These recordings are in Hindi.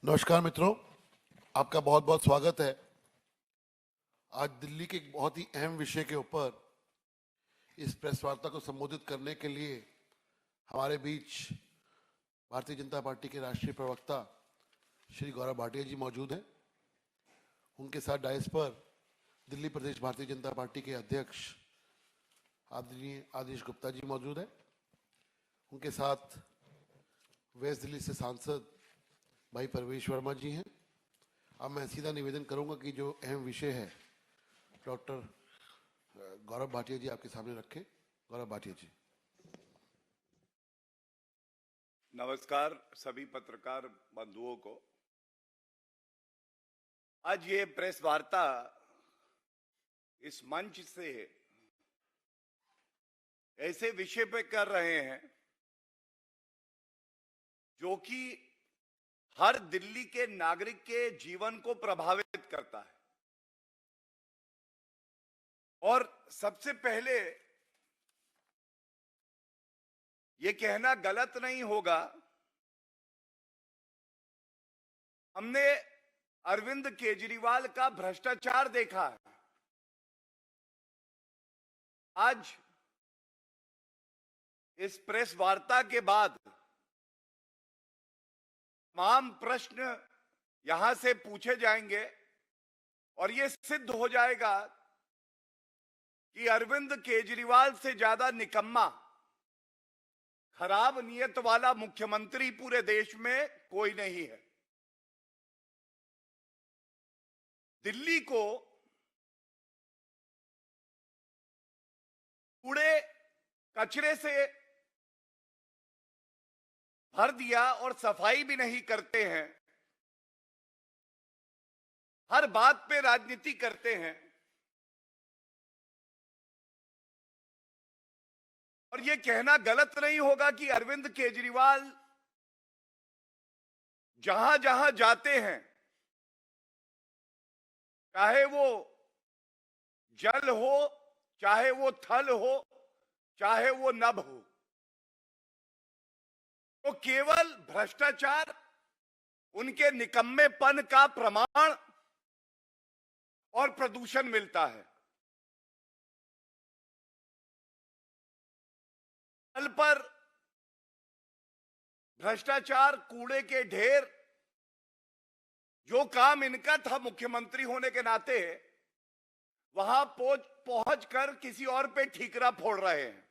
नमस्कार मित्रों, आपका बहुत बहुत स्वागत है। आज दिल्ली के एक बहुत ही अहम विषय के ऊपर इस प्रेस वार्ता को संबोधित करने के लिए हमारे बीच भारतीय जनता पार्टी के राष्ट्रीय प्रवक्ता श्री गौरव भाटिया जी मौजूद हैं। उनके साथ डायस पर दिल्ली प्रदेश भारतीय जनता पार्टी के अध्यक्ष आदरणीय आदेश गुप्ता जी मौजूद हैं। उनके साथ वेस्ट दिल्ली से सांसद भाई परवेश वर्मा जी हैं। अब मैं सीधा निवेदन करूंगा कि जो अहम विषय है डॉक्टर गौरव भाटिया जी आपके सामने रखें। गौरव भाटिया जी। नमस्कार सभी पत्रकार बंधुओं को। आज ये प्रेस वार्ता इस मंच से ऐसे विषय पे कर रहे हैं जो कि हर दिल्ली के नागरिक के जीवन को प्रभावित करता है। और सबसे पहले ये कहना गलत नहीं होगा, हमने अरविंद केजरीवाल का भ्रष्टाचार देखा है। आज इस प्रेस वार्ता के बाद तमाम प्रश्न यहां से पूछे जाएंगे और ये सिद्ध हो जाएगा कि अरविंद केजरीवाल से ज्यादा निकम्मा, खराब नीयत वाला मुख्यमंत्री पूरे देश में कोई नहीं है। दिल्ली को कूड़े कचरे से भर दिया और सफाई भी नहीं करते हैं, हर बात पे राजनीति करते हैं। और ये कहना गलत नहीं होगा कि अरविंद केजरीवाल जहां जहां जाते हैं, चाहे वो जल हो, चाहे वो थल हो, चाहे वो नभ हो, तो केवल भ्रष्टाचार, उनके निकम्मेपन का प्रमाण और प्रदूषण मिलता है। तल पर भ्रष्टाचार, कूड़े के ढेर, जो काम इनका था मुख्यमंत्री होने के नाते, वहां पहुंच कर किसी और पे ठीकरा फोड़ रहे हैं।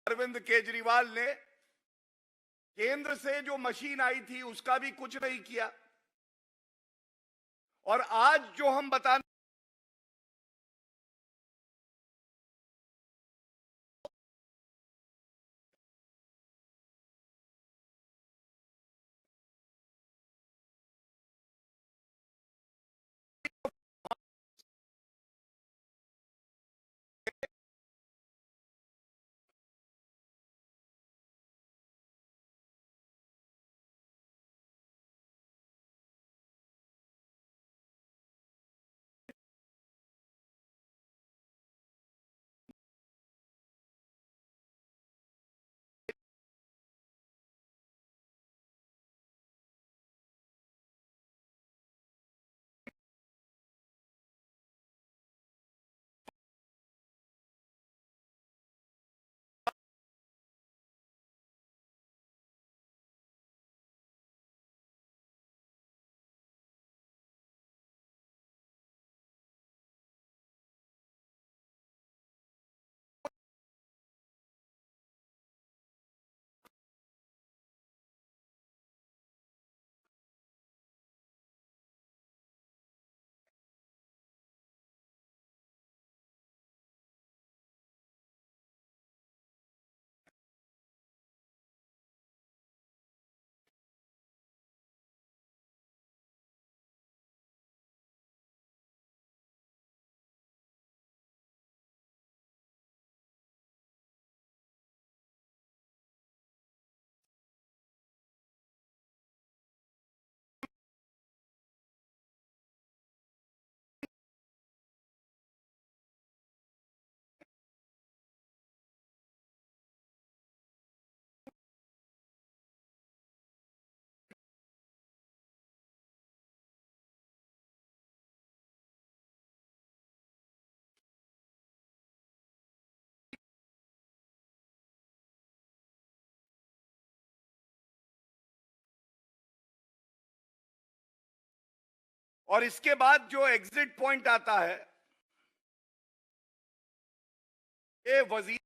अरविंद केजरीवाल ने केंद्र से जो मशीन आई थी उसका भी कुछ नहीं किया। और आज जो हम बताने और इसके बाद जो एग्जिट पॉइंट आता है, ये वजीर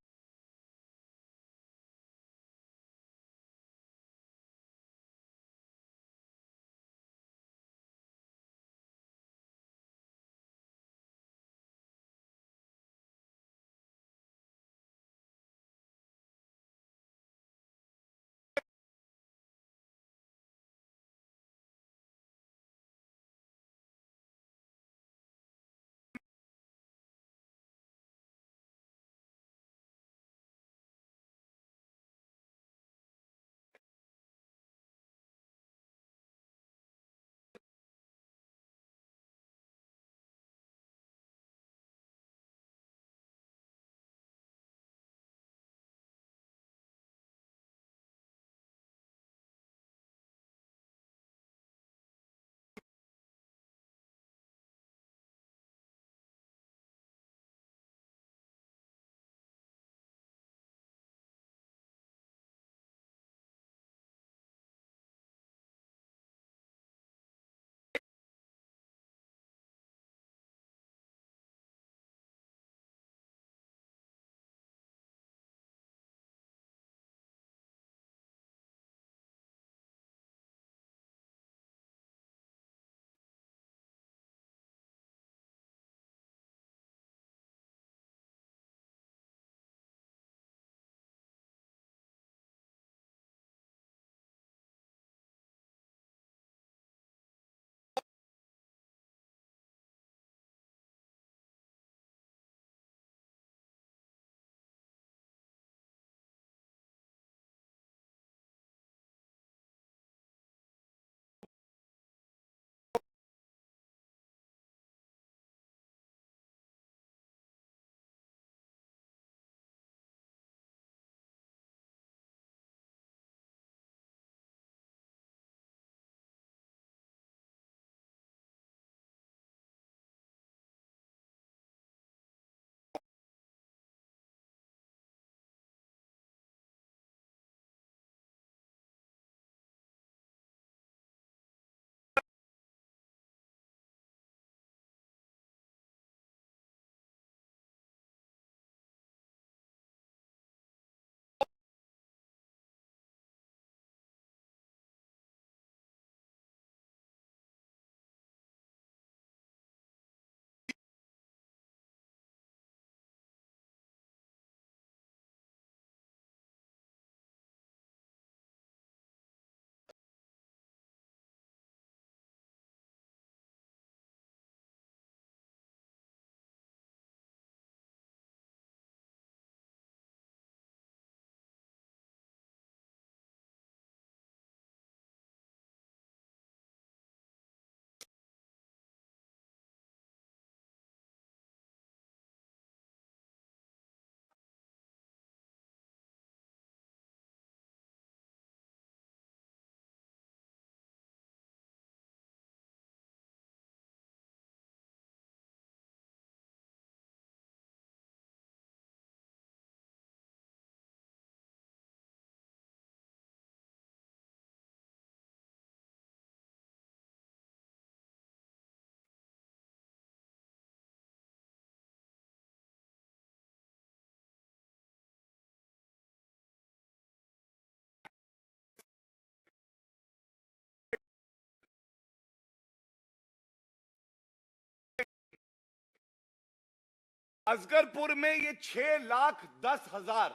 असगरपुर में ये 6,10,000,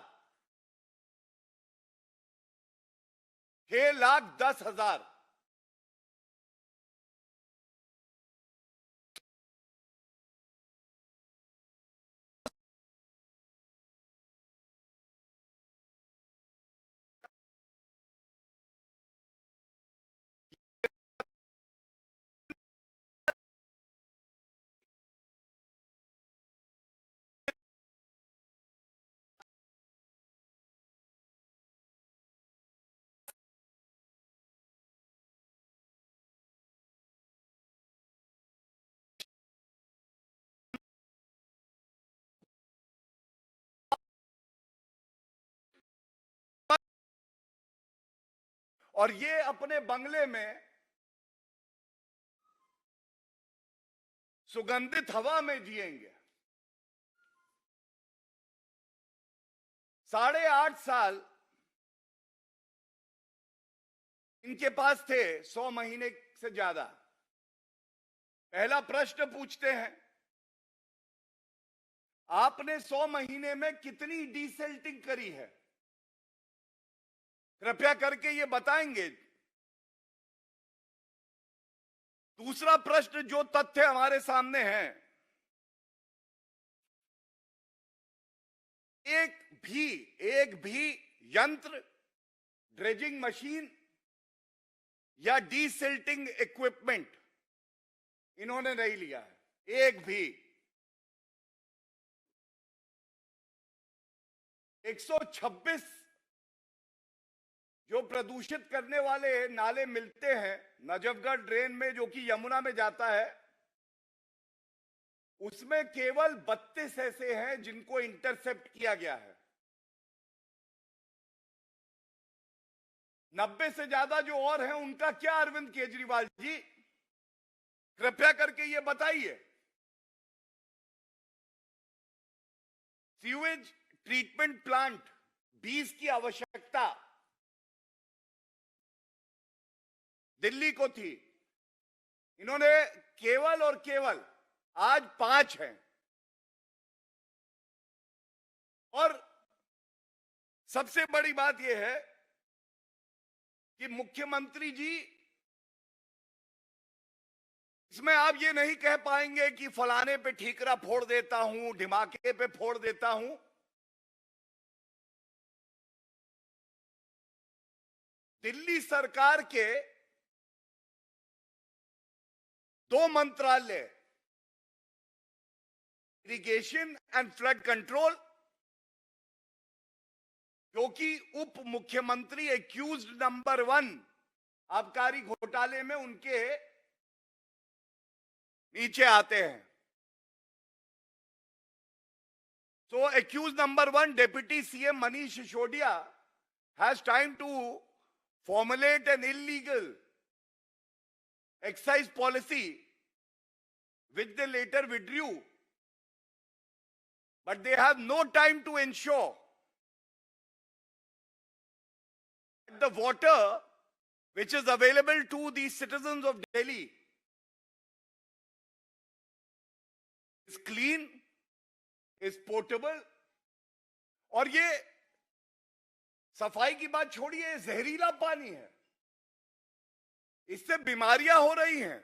6,10,000। और ये अपने बंगले में सुगंधित हवा में जिएंगे। 8.5 साल इनके पास थे, 100 महीने से ज्यादा। पहला प्रश्न पूछते हैं, आपने 100 महीने में कितनी डीसेल्टिंग करी है? कृपया करके ये बताएंगे। दूसरा प्रश्न, जो तथ्य हमारे सामने है, एक भी यंत्र, ड्रेजिंग मशीन या डीसिल्टिंग इक्विपमेंट इन्होंने नहीं लिया है, एक भी। 126 जो प्रदूषित करने वाले नाले मिलते हैं नजफगढ़ ड्रेन में, जो कि यमुना में जाता है, उसमें केवल 32 ऐसे हैं जिनको इंटरसेप्ट किया गया है। 90 से ज्यादा जो और हैं, उनका क्या अरविंद केजरीवाल जी? कृपया करके ये बताइए। सीवेज ट्रीटमेंट प्लांट 20 की आवश्यकता दिल्ली को थी, इन्होंने केवल और केवल आज 5 हैं। और सबसे बड़ी बात यह है कि मुख्यमंत्री जी, इसमें आप ये नहीं कह पाएंगे कि फलाने पे ठीकरा फोड़ देता हूं, ढिमाके पे फोड़ देता हूं। दिल्ली सरकार के 2 मंत्रालय, इरिगेशन एंड फ्लड कंट्रोल, जो कि उप मुख्यमंत्री एक्यूज्ड नंबर 1 आबकारी घोटाले में उनके नीचे आते हैं। So accused number 1, Deputy CM Manish Sisodiya, has time to formulate an illegal excise policy, which they later withdrew. But they have no time to ensure that the water which is available to the citizens of Delhi is clean, is potable। और ये सफाई की बात छोड़िए, जहरीला पानी है, इससे बीमारियां हो रही हैं।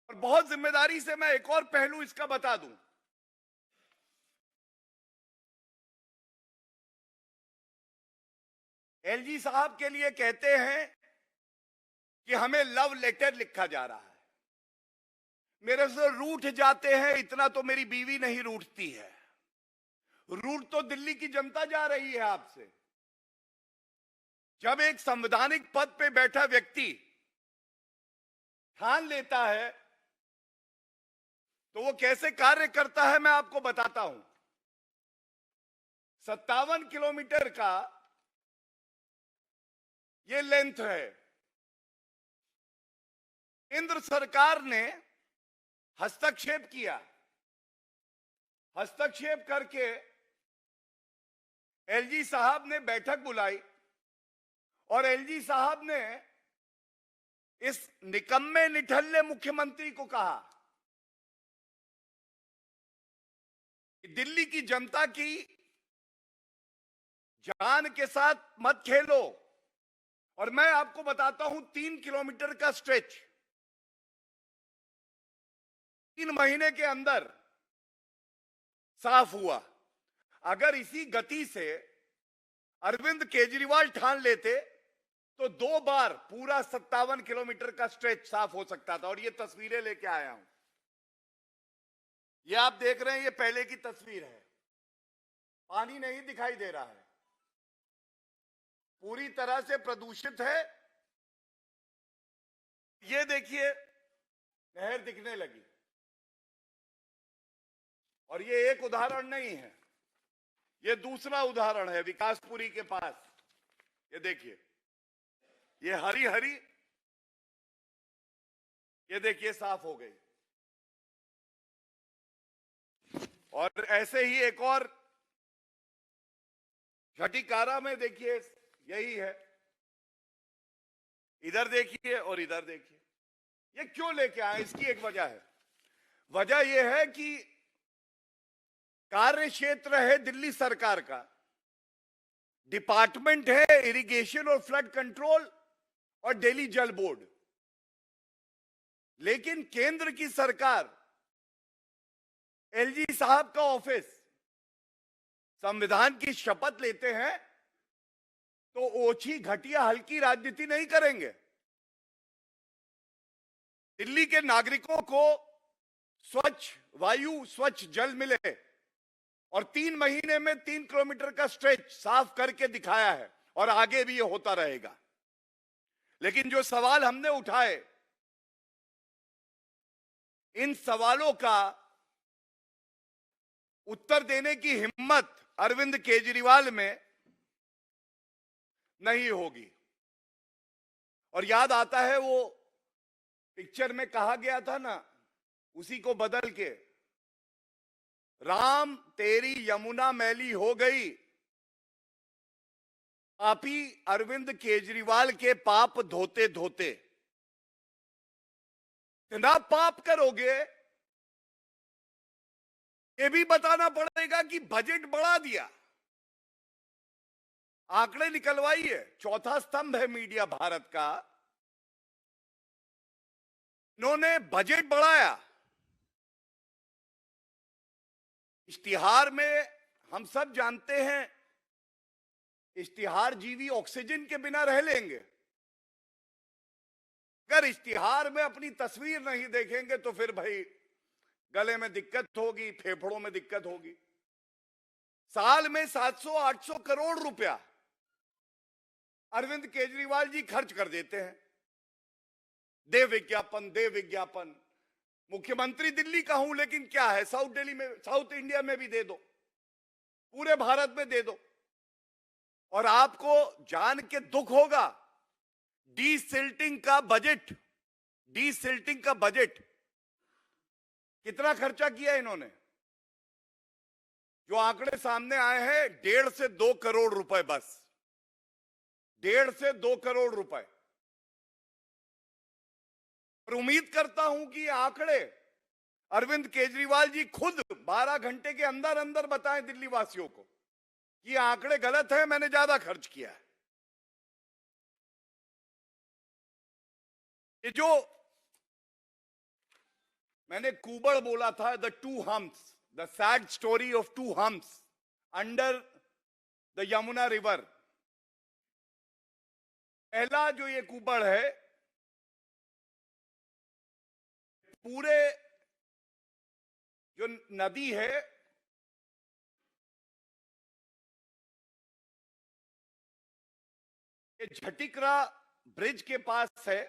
और बहुत जिम्मेदारी से मैं एक और पहलू इसका बता दूं। एलजी साहब के लिए कहते हैं कि हमें लव लेटर लिखा जा रहा है, मेरे से रूठ जाते हैं, इतना तो मेरी बीवी नहीं रूठती है। रूठ तो दिल्ली की जनता जा रही है आपसे। जब एक संवैधानिक पद पे बैठा व्यक्ति ठान लेता है तो वो कैसे कार्य करता है, मैं आपको बताता हूं। 57 किलोमीटर का ये लेंथ है। केंद्र सरकार ने हस्तक्षेप किया, हस्तक्षेप करके एलजी साहब ने बैठक बुलाई और एलजी साहब ने इस निकम्मे निठल्ले मुख्यमंत्री को कहा कि दिल्ली की जनता की जान के साथ मत खेलो। और मैं आपको बताता हूं, 3 किलोमीटर का स्ट्रेच 3 महीने के अंदर साफ हुआ। अगर इसी गति से अरविंद केजरीवाल ठान लेते तो 2 बार पूरा 57 किलोमीटर का स्ट्रेच साफ हो सकता था। और ये तस्वीरें लेके आया हूं, ये आप देख रहे हैं, ये पहले की तस्वीर है। पानी नहीं दिखाई दे रहा है, पूरी तरह से प्रदूषित है। ये देखिए, नहर दिखने लगी। और ये एक उदाहरण नहीं है, ये दूसरा उदाहरण है विकासपुरी के पास। ये देखिए, ये हरी हरी ये देखिए साफ हो गई। और ऐसे ही एक और झटिकारा में देखिए यही है, इधर देखिए और इधर देखिए। ये क्यों लेके आए, इसकी एक वजह है। वजह यह है कि कार्य क्षेत्र है दिल्ली सरकार का, डिपार्टमेंट है इरिगेशन और फ्लड कंट्रोल और दिल्ली जल बोर्ड, लेकिन केंद्र की सरकार, एलजी साहब का ऑफिस संविधान की शपथ लेते हैं तो ओछी घटिया हल्की राजनीति नहीं करेंगे। दिल्ली के नागरिकों को स्वच्छ वायु, स्वच्छ जल मिले, और 3 महीने में 3 किलोमीटर का स्ट्रेच साफ करके दिखाया है, और आगे भी ये होता रहेगा। लेकिन जो सवाल हमने उठाए, इन सवालों का उत्तर देने की हिम्मत अरविंद केजरीवाल में नहीं होगी। और याद आता है वो पिक्चर में कहा गया था ना, उसी को बदल के, राम तेरी यमुना मैली हो गई, पापी अरविंद केजरीवाल के पाप धोते धोते। इतना पाप करोगे, ये भी बताना पड़ेगा कि बजट बढ़ा दिया, आंकड़े निकलवाइए। चौथा स्तंभ है मीडिया भारत का, इन्होंने बजट बढ़ाया। इश्तिहार में हम सब जानते हैं, इश्तिहार जीवी ऑक्सीजन के बिना रह लेंगे। अगर इश्तिहार में अपनी तस्वीर नहीं देखेंगे तो फिर भाई गले में दिक्कत होगी, फेफड़ों में दिक्कत होगी। साल में 700-800 करोड़ रुपया अरविंद केजरीवाल जी खर्च कर देते हैं। दे विज्ञापन, दे विज्ञापन। मुख्यमंत्री दिल्ली का हूं, लेकिन क्या है, साउथ दिल्ली में, साउथ इंडिया में भी दे दो, पूरे भारत में दे दो। और आपको जान के दुख होगा, डीसिल्टिंग का बजट, डीसिल्टिंग का बजट कितना खर्चा किया इन्होंने? जो आंकड़े सामने आए हैं, 1.5 से 2 करोड़ रुपए, बस 1.5 से 2 करोड़ रुपए। और उम्मीद करता हूं कि आंकड़े अरविंद केजरीवाल जी खुद 12 घंटे के अंदर अंदर बताएं दिल्ली वासियों को कि आंकड़े गलत हैं, मैंने ज्यादा खर्च किया है। ये जो मैंने कुबड़ बोला था, the 2 humps, the sad story of 2 humps under the Yamuna river. पहला जो ये कुबड़ है, पूरे जो नदी है, ये झटिकरा ब्रिज के पास है।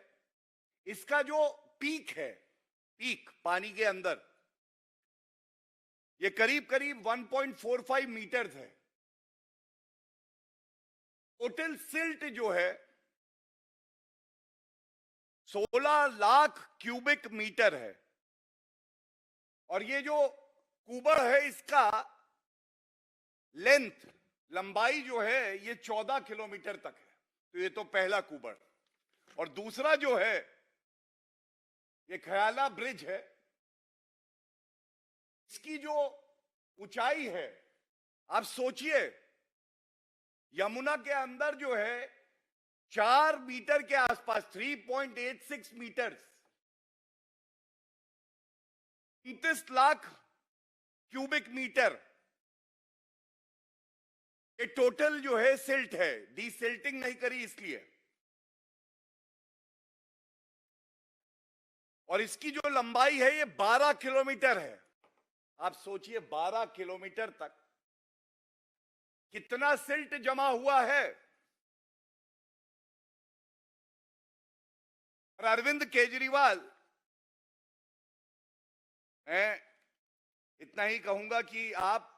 इसका जो पीक है, पीक पानी के अंदर, ये करीब करीब 1.45 मीटर है। टोटल सिल्ट जो है 16 लाख क्यूबिक मीटर है। और ये जो कुबड़ है, इसका लेंथ, लंबाई जो है, ये 14 किलोमीटर तक है। तो ये तो पहला कुबड़। और दूसरा जो है, ये खयाला ब्रिज है। इसकी जो ऊंचाई है, आप सोचिए, यमुना के अंदर जो है 4 मीटर के आसपास, 3.86 मीटर, 29 लाख क्यूबिक मीटर, ये टोटल जो है सिल्ट है। डीसिल्टिंग नहीं करी इसलिए। और इसकी जो लंबाई है, ये 12 किलोमीटर है। आप सोचिए, 12 किलोमीटर तक कितना सिल्ट जमा हुआ है। और अरविंद केजरीवाल, मैं इतना ही कहूंगा कि आप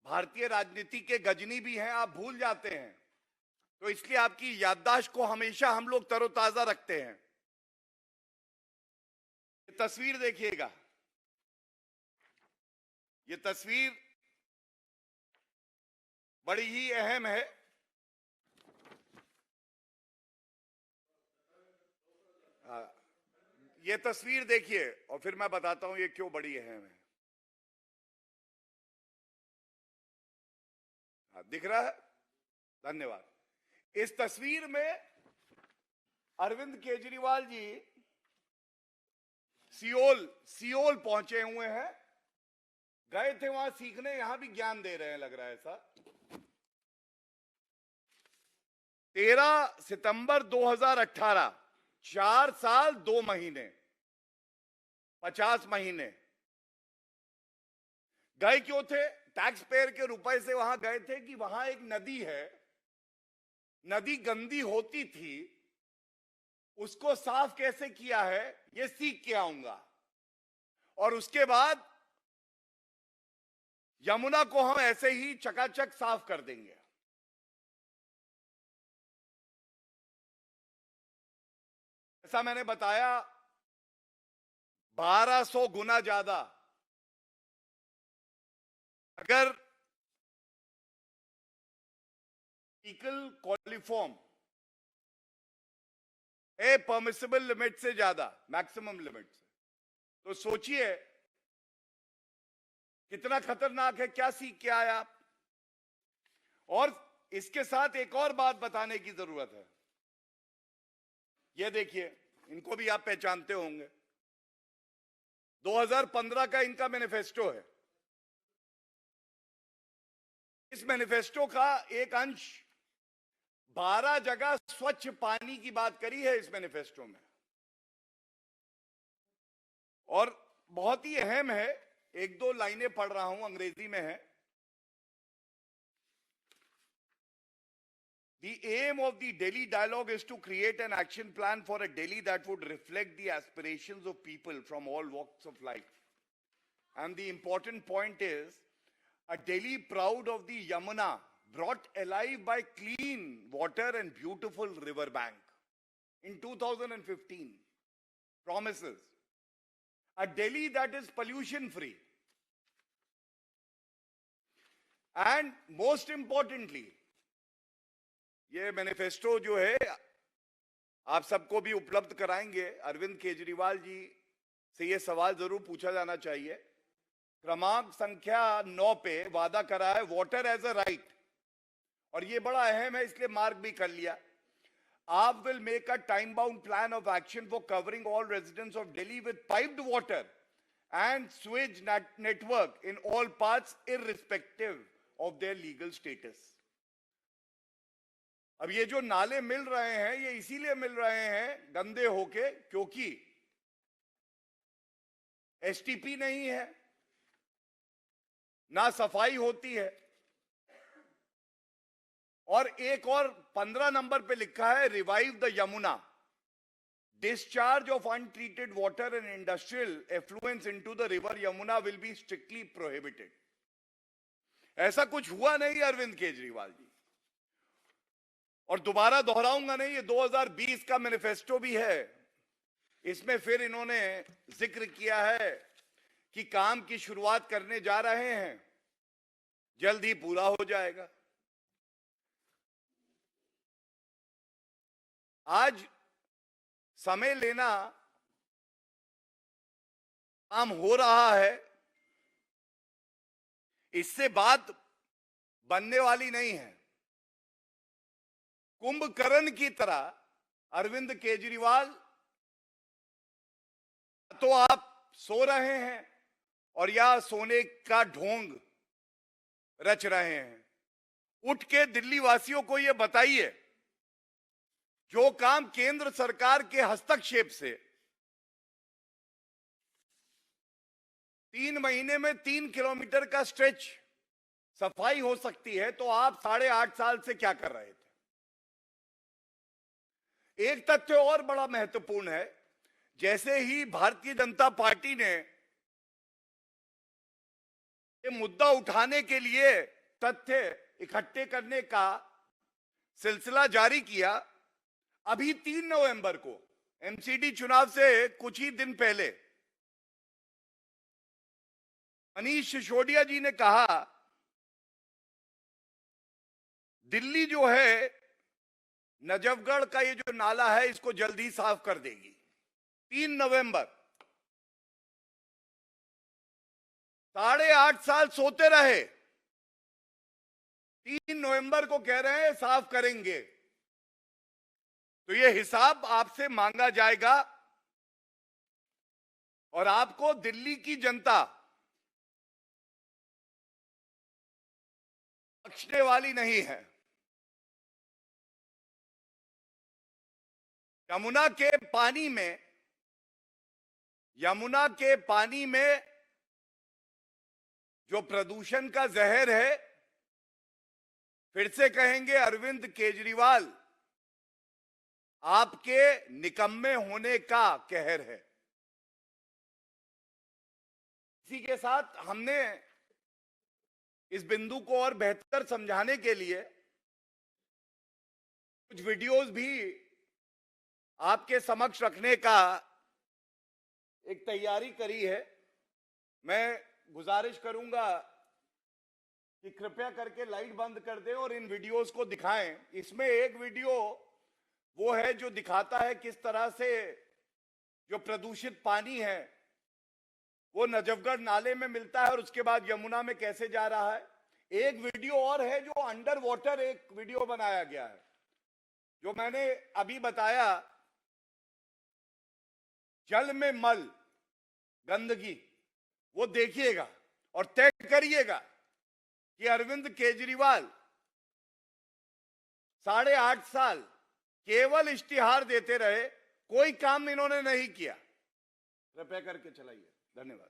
भारतीय राजनीति के गजनी भी हैं, आप भूल जाते हैं। तो इसलिए आपकी याददाश्त को हमेशा हम लोग तरोताजा रखते हैं। ये तस्वीर देखिएगा, ये तस्वीर बड़ी ही अहम है। ये तस्वीर देखिए और फिर मैं बताता हूं ये क्यों बड़ी अहम है। दिख रहा है? धन्यवाद। इस तस्वीर में अरविंद केजरीवाल जी सियोल पहुंचे हुए हैं, गए थे वहां सीखने, यहां भी ज्ञान दे रहे हैं लग रहा है ऐसा। 13 सितंबर 2018, 4 साल 2 महीने, 50 महीने। गए क्यों थे? टैक्स पेयर के रुपए से वहां गए थे कि वहां एक नदी है, नदी गंदी होती थी, उसको साफ कैसे किया है ये सीख के आऊंगा, और उसके बाद यमुना को हम ऐसे ही चकाचक साफ कर देंगे। ऐसा मैंने बताया, 1200 गुना ज्यादा अगर इकल कॉलिफॉर्म ए परमिसिबल लिमिट से ज्यादा, मैक्सिमम लिमिट से, तो सोचिए कितना खतरनाक है। क्या सीख के आया आप? और इसके साथ एक और बात बताने की जरूरत है। ये देखिए, इनको भी आप पहचानते होंगे, 2015 का इनका मैनिफेस्टो है। इस मैनिफेस्टो का एक अंश 12 जगह स्वच्छ पानी की बात करी है इस मैनिफेस्टो में, और बहुत ही अहम है। एक दो लाइनें पढ़ रहा हूं, अंग्रेजी में है। The aim of the Delhi Dialogue is to create an action plan for a Delhi that would reflect the aspirations of people from all walks of life. And the important point is, a Delhi proud of the Yamuna, brought alive by clean water and beautiful river bank. In 2015, promises. A Delhi that is pollution free. And most importantly, ये मैनिफेस्टो जो है आप सबको भी उपलब्ध कराएंगे। अरविंद केजरीवाल जी से ये सवाल जरूर पूछा जाना चाहिए। क्रमांक संख्या 9 पे वादा करा है वाटर एज अ राइट, और ये बड़ा अहम है इसलिए मार्क भी कर लिया। आप will make a time bound plan of action for covering all residents of Delhi with piped water and Suez network in all parts irrespective of their legal status. अब ये जो नाले मिल रहे हैं ये इसीलिए मिल रहे हैं गंदे होके, क्योंकि एसटीपी नहीं है, ना सफाई होती है, और एक और 15 नंबर पे लिखा है revive the Yamuna, discharge of untreated water and industrial affluence into the river Yamuna will be strictly prohibited. ऐसा कुछ हुआ नहीं अरविंद केजरीवाल जी, और दोबारा दोहराऊंगा नहीं, ये 2020 का मैनिफेस्टो भी है। इसमें फिर इन्होंने जिक्र किया है कि काम की शुरुआत करने जा रहे हैं, जल्द ही पूरा हो जाएगा। आज समय लेना काम हो रहा है, इससे बात बनने वाली नहीं है। कुंभकर्ण की तरह अरविंद केजरीवाल, तो आप सो रहे हैं और या सोने का ढोंग रच रहे हैं। उठ के दिल्ली वासियों को यह बताइए, जो काम केंद्र सरकार के हस्तक्षेप से 3 महीने में 3 किलोमीटर का स्ट्रेच सफाई हो सकती है, तो आप 8.5 साल से क्या कर रहे थे? एक तथ्य और बड़ा महत्वपूर्ण है, जैसे ही भारतीय जनता पार्टी ने ये मुद्दा उठाने के लिए तथ्य इकट्ठे करने का सिलसिला जारी किया। अभी 3 नवंबर को एमसीडी चुनाव से कुछ ही दिन पहले मनीष सिसोदिया जी ने कहा दिल्ली जो है नजफगढ़ का ये जो नाला है इसको जल्दी साफ कर देगी। 3 नवंबर, 8.5 साल सोते रहे, 3 नवंबर को कह रहे हैं साफ करेंगे। तो ये हिसाब आपसे मांगा जाएगा और आपको दिल्ली की जनता बख्शने वाली नहीं है। यमुना के पानी में जो प्रदूषण का जहर है, फिर से कहेंगे अरविंद केजरीवाल आपके निकम्मे होने का कहर है। इसी के साथ हमने इस बिंदु को और बेहतर समझाने के लिए कुछ वीडियोस भी आपके समक्ष रखने का एक तैयारी करी है। मैं गुजारिश करूंगा कि कृपया करके लाइट बंद कर दें और इन वीडियोस को दिखाएं। इसमें एक वीडियो वो है जो दिखाता है किस तरह से जो प्रदूषित पानी है वो नजफगढ़ नाले में मिलता है और उसके बाद यमुना में कैसे जा रहा है। एक वीडियो और है जो अंडर वाटर एक वीडियो बनाया गया है, जो मैंने अभी बताया, जल में मल, गंदगी, वो देखिएगा और तय करिएगा कि अरविंद केजरीवाल 8.5 साल केवल इश्तिहार देते रहे, कोई काम इन्होंने नहीं किया। कृपया करके चलाइए। धन्यवाद।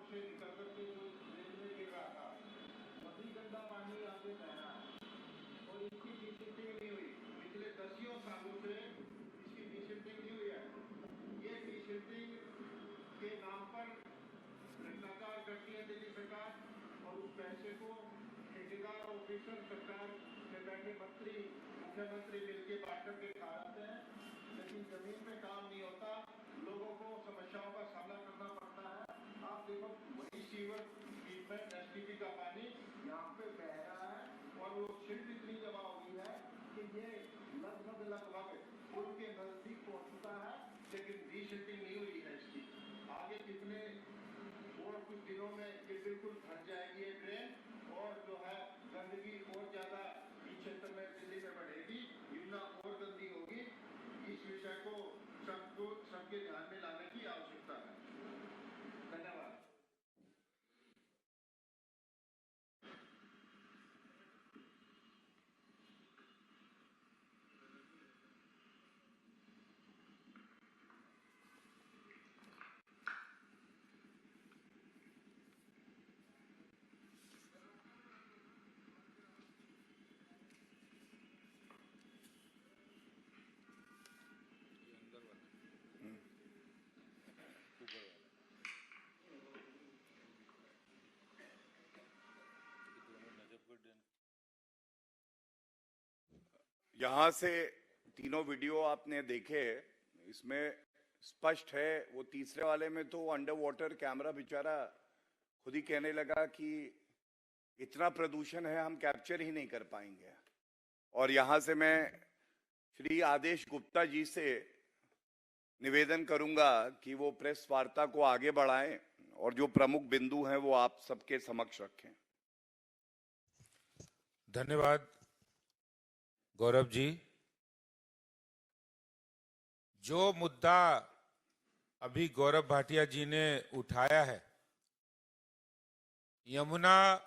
से निकल करके जो ड्रेन में गिर रहा था, वही गंदा पानी यहाँ पे बह रहा है और इसकी डिसिल्टिंग नहीं हुई। पिछले 10 सालों से इसकी डिसिल्टिंग नहीं हुई है। ये डिसिल्टिंग के नाम पर भ्रष्टाचार करती है दिल्ली सरकार और उस पैसे को ठेकेदार ऑफिसर सरकार में बैठे मंत्री मुख्यमंत्री मिलकर बांट करके खा जाते हैं, लेकिन जमीन पे काम नहीं होता, लोगों को समस्याओं का सामना करना पड़ता है। आप देखो वही सीवर ट्रीटमेंट एसटीपी का पानी यहाँ पे बह रहा है और वो सिल्ट इतनी जमा हो गई है कि ये लगभग पुल के नजदीक पहुंचता है, लेकिन डिसिल्टिंग नहीं हुई है इसकी। आगे कितने और कुछ दिनों में ये बिल्कुल भर जाएगी ये ड्रेन और जो है गंदगी और ज्यादा इस क्षेत्र में दिल्ली में बढ़ेगी, यमुना और गंदी होगी। इस विषय को सबके ध्यान में लाने की आवश्यकता है। धन्यवाद। यहां से तीनों वीडियो आपने देखे, इसमें स्पष्ट है। वो तीसरे वाले में तो अंडर वाटर कैमरा बेचारा खुद ही कहने लगा कि इतना प्रदूषण है हम कैप्चर ही नहीं कर पाएंगे। और यहां से मैं श्री आदेश गुप्ता जी से निवेदन करूंगा कि वो प्रेस वार्ता को आगे बढ़ाएं और जो प्रमुख बिंदु हैं वो आप सबके समक्ष रखें। धन्यवाद गौरव जी। जो मुद्दा अभी गौरव भाटिया जी ने उठाया है, यमुना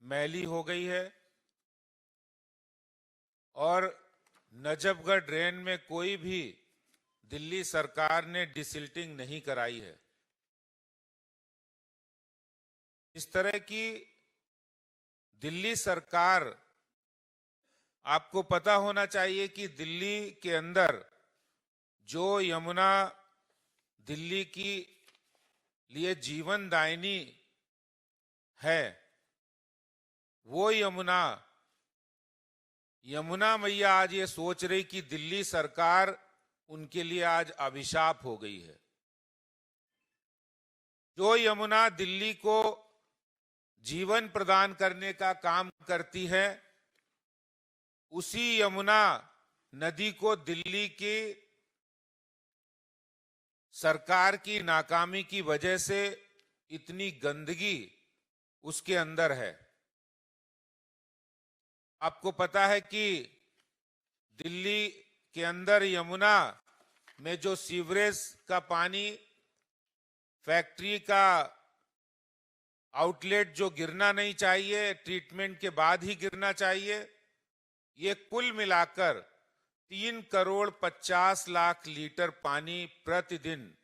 मैली हो गई है और नजफगढ़ ड्रेन में कोई भी दिल्ली सरकार ने डिसिल्टिंग नहीं कराई है। इस तरह की दिल्ली सरकार, आपको पता होना चाहिए कि दिल्ली के अंदर जो यमुना दिल्ली की लिए जीवनदायिनी है, वो यमुना मैया आज ये सोच रही कि दिल्ली सरकार उनके लिए आज अभिशाप हो गई है। जो यमुना दिल्ली को जीवन प्रदान करने का काम करती है, उसी यमुना नदी को दिल्ली की सरकार की नाकामी की वजह से इतनी गंदगी उसके अंदर है। आपको पता है कि दिल्ली के अंदर यमुना में जो सीवरेज का पानी, फैक्ट्री का आउटलेट जो गिरना नहीं चाहिए, ट्रीटमेंट के बाद ही गिरना चाहिए, ये कुल मिलाकर 3,50,00,000 लीटर पानी प्रतिदिन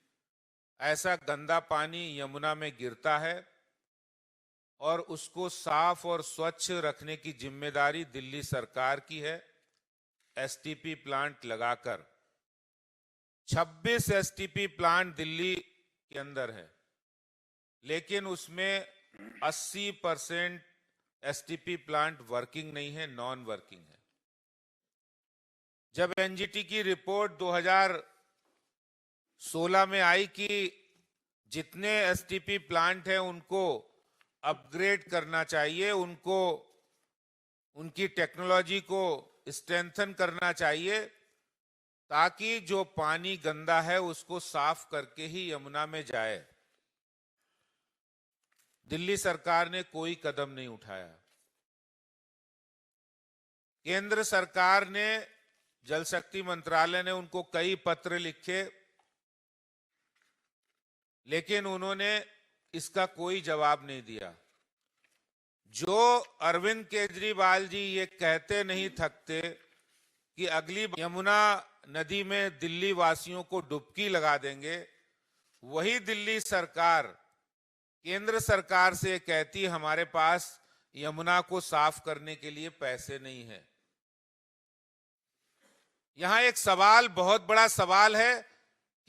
ऐसा गंदा पानी यमुना में गिरता है और उसको साफ और स्वच्छ रखने की जिम्मेदारी दिल्ली सरकार की है। एसटीपी प्लांट लगाकर 26 एसटीपी प्लांट दिल्ली के अंदर है, लेकिन उसमें 80% एसटीपी प्लांट वर्किंग नहीं है, नॉन वर्किंग है। जब एनजीटी की रिपोर्ट 2016 में आई कि जितने एसटीपी प्लांट हैं उनको अपग्रेड करना चाहिए, उनको उनकी टेक्नोलॉजी को स्ट्रेंथन करना चाहिए, ताकि जो पानी गंदा है उसको साफ करके ही यमुना में जाए, दिल्ली सरकार ने कोई कदम नहीं उठाया। केंद्र सरकार ने, जल शक्ति मंत्रालय ने उनको कई पत्र लिखे, लेकिन उन्होंने इसका कोई जवाब नहीं दिया। जो अरविंद केजरीवाल जी ये कहते नहीं थकते कि अगली यमुना नदी में दिल्ली वासियों को डुबकी लगा देंगे, वही दिल्ली सरकार केंद्र सरकार से कहती हमारे पास यमुना को साफ करने के लिए पैसे नहीं है। यहां एक सवाल, बहुत बड़ा सवाल है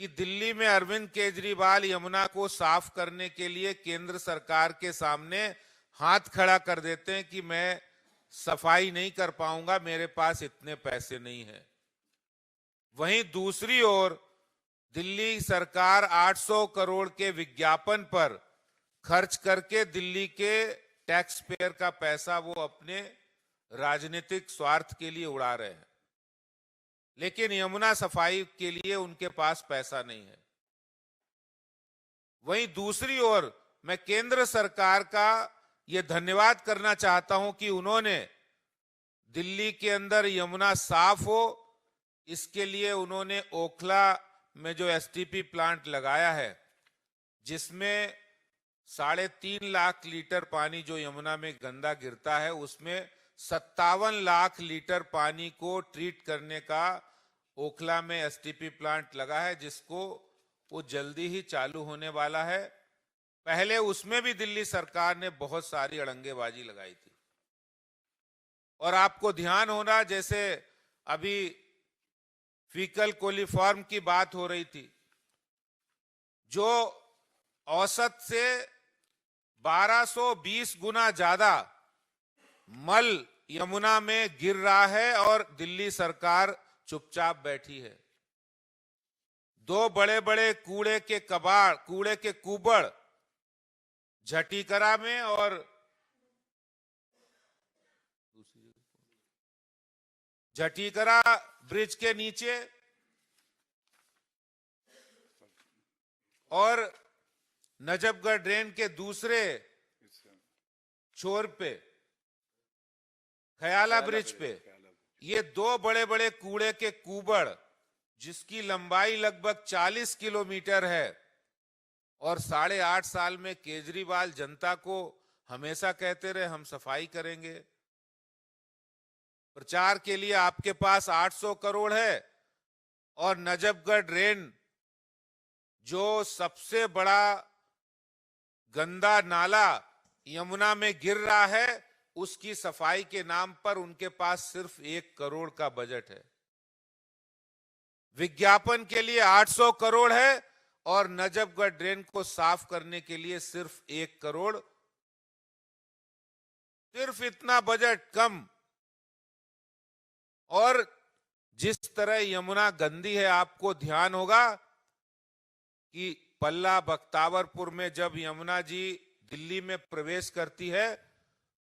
कि दिल्ली में अरविंद केजरीवाल यमुना को साफ करने के लिए केंद्र सरकार के सामने हाथ खड़ा कर देते हैं कि मैं सफाई नहीं कर पाऊंगा, मेरे पास इतने पैसे नहीं है। वहीं दूसरी ओर दिल्ली सरकार 800 करोड़ के विज्ञापन पर खर्च करके दिल्ली के टैक्स पेयर का पैसा वो अपने राजनीतिक स्वार्थ के लिए उड़ा रहे हैं, लेकिन यमुना सफाई के लिए उनके पास पैसा नहीं है। वहीं दूसरी ओर मैं केंद्र सरकार का ये धन्यवाद करना चाहता हूं कि उन्होंने दिल्ली के अंदर यमुना साफ हो, इसके लिए उन्होंने ओखला में जो एसटीपी प्लांट लगाया है, जिसमें 3.5 लाख लीटर पानी जो यमुना में गंदा गिरता है, उसमें 57 लाख लीटर पानी को ट्रीट करने का ओखला में एसटीपी प्लांट लगा है, जिसको वो जल्दी ही चालू होने वाला है। पहले उसमें भी दिल्ली सरकार ने बहुत सारी अड़ंगेबाजी लगाई थी। और आपको ध्यान होना, जैसे अभी फीकल कोलिफॉर्म की बात हो रही थी, जो औसत से 1220 गुना ज्यादा मल यमुना में गिर रहा है और दिल्ली सरकार चुपचाप बैठी है। दो बड़े बड़े कूड़े के कुबड़ झटीकरा में और झटीकरा ब्रिज के नीचे और नजफगढ़ ड्रेन के दूसरे छोर पे खयाला ब्रिज पे ये दो बड़े बड़े कूड़े के कुबड़ जिसकी लंबाई लगभग 40 किलोमीटर है और 8.5 साल में केजरीवाल जनता को हमेशा कहते रहे हम सफाई करेंगे। प्रचार के लिए आपके पास 800 करोड़ है और नजफगढ़ ड्रेन जो सबसे बड़ा गंदा नाला यमुना में गिर रहा है उसकी सफाई के नाम पर उनके पास सिर्फ 1 करोड़ का बजट है। विज्ञापन के लिए 800 करोड़ है और नजफगढ़ ड्रेन को साफ करने के लिए सिर्फ 1 करोड़। सिर्फ इतना बजट कम। और जिस तरह यमुना गंदी है आपको ध्यान होगा कि पल्ला बख्तावरपुर में जब यमुना जी दिल्ली में प्रवेश करती है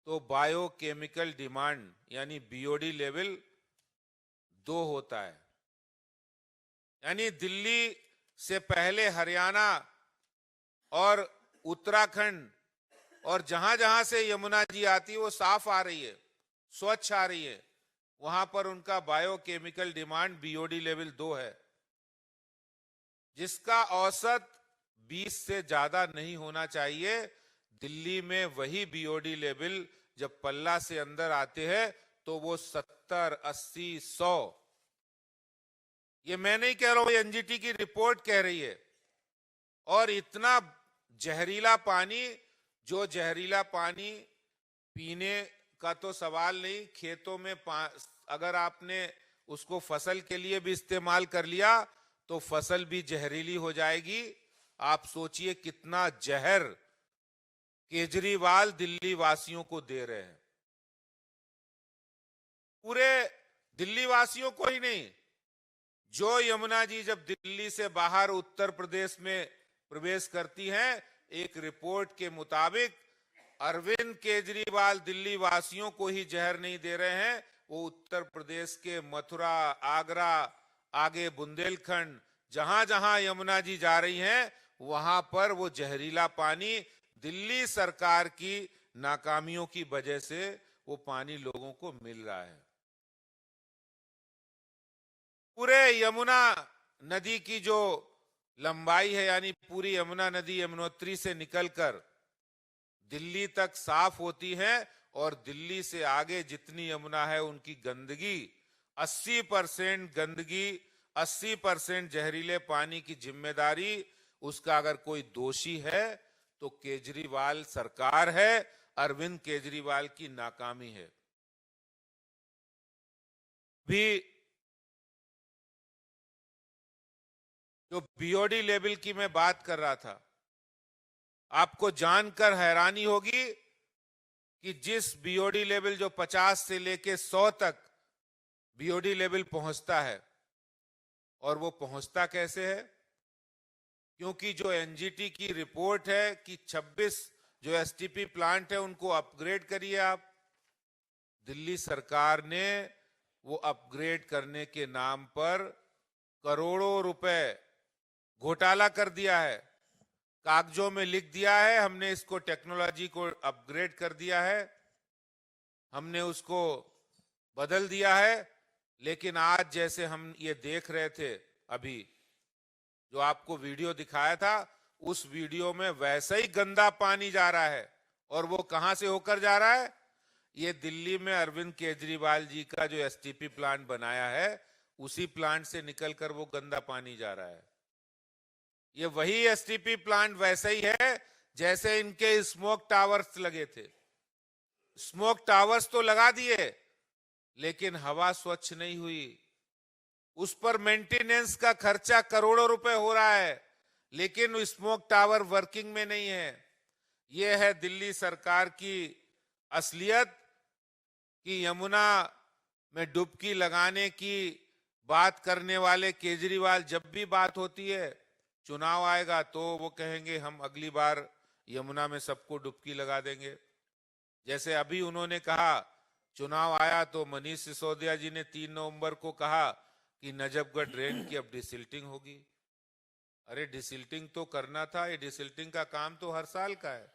तो बायोकेमिकल डिमांड यानी बीओडी लेवल 2 होता है। यानी दिल्ली से पहले हरियाणा और उत्तराखंड और जहां जहां से यमुना जी आती है वो साफ आ रही है, स्वच्छ आ रही है, वहां पर उनका बायोकेमिकल डिमांड बीओडी लेवल 2 है, जिसका औसत 20 से ज्यादा नहीं होना चाहिए। दिल्ली में वही बीओडी लेवल जब पल्ला से अंदर आते हैं तो वो 70, 80, 100। ये मैं नहीं कह रहा हूं, एनजीटी की रिपोर्ट कह रही है। और इतना जहरीला पानी, जो जहरीला पानी पीने का तो सवाल नहीं, खेतों में अगर आपने उसको फसल के लिए भी इस्तेमाल कर लिया तो फसल भी जहरीली हो जाएगी। आप सोचिए कितना जहर केजरीवाल दिल्ली वासियों को दे रहे हैं। पूरे दिल्ली वासियों को ही नहीं, जो यमुना जी जब दिल्ली से बाहर उत्तर प्रदेश में प्रवेश करती हैं, एक रिपोर्ट के मुताबिक अरविंद केजरीवाल दिल्ली वासियों को ही जहर नहीं दे रहे हैं, वो उत्तर प्रदेश के मथुरा, आगरा, आगे बुंदेलखंड, जहां जहां यमुना जी जा रही हैं वहां पर वो जहरीला पानी दिल्ली सरकार की नाकामियों की वजह से वो पानी लोगों को मिल रहा है। पूरे यमुना नदी की जो लंबाई है, यानी पूरी यमुना नदी यमुनोत्री से निकलकर दिल्ली तक साफ होती है और दिल्ली से आगे जितनी यमुना है उनकी गंदगी 80% गंदगी, 80% जहरीले पानी की जिम्मेदारी उसका अगर कोई दोषी है तो केजरीवाल सरकार है, अरविंद केजरीवाल की नाकामी है। भी जो बीओडी लेवल की मैं बात कर रहा था, आपको जानकर हैरानी होगी कि जिस बीओडी लेवल जो 50 से लेके 100 तक बीओडी लेवल पहुंचता है, और वो पहुंचता कैसे है? क्योंकि जो एनजीटी की रिपोर्ट है कि 26 जो एसटीपी प्लांट है उनको अपग्रेड करिए आप। दिल्ली सरकार ने वो अपग्रेड करने के नाम पर करोड़ों रुपए घोटाला कर दिया है। कागजों में लिख दिया है हमने इसको टेक्नोलॉजी को अपग्रेड कर दिया है, हमने उसको बदल दिया है, लेकिन आज जैसे हम ये देख रहे थे अभी जो आपको वीडियो दिखाया था, उस वीडियो में वैसा ही गंदा पानी जा रहा है। और वो कहां से होकर जा रहा है? ये दिल्ली में अरविंद केजरीवाल जी का जो एसटीपी प्लांट बनाया है उसी प्लांट से निकलकर वो गंदा पानी जा रहा है। ये वही एसटीपी प्लांट वैसे ही है जैसे इनके स्मोक टावर्स लगे थे। स्मोक टावर्स तो लगा दिए लेकिन हवा स्वच्छ नहीं हुई, उस पर मेंटेनेंस का खर्चा करोड़ों रुपए हो रहा है, लेकिन स्मोक टावर वर्किंग में नहीं है। यह है दिल्ली सरकार की असलियत कि यमुना में डुबकी लगाने की बात करने वाले केजरीवाल, जब भी बात होती है चुनाव आएगा तो वो कहेंगे हम अगली बार यमुना में सबको डुबकी लगा देंगे। जैसे अभी उन्होंने कहा, चुनाव आया तो मनीष सिसोदिया जी ने 3 नवंबर को कहा कि नजफगढ़ ड्रेन की अब डिसिल्टिंग होगी। अरे डिसिल्टिंग तो करना था, ये डिसिल्टिंग का काम तो हर साल का है,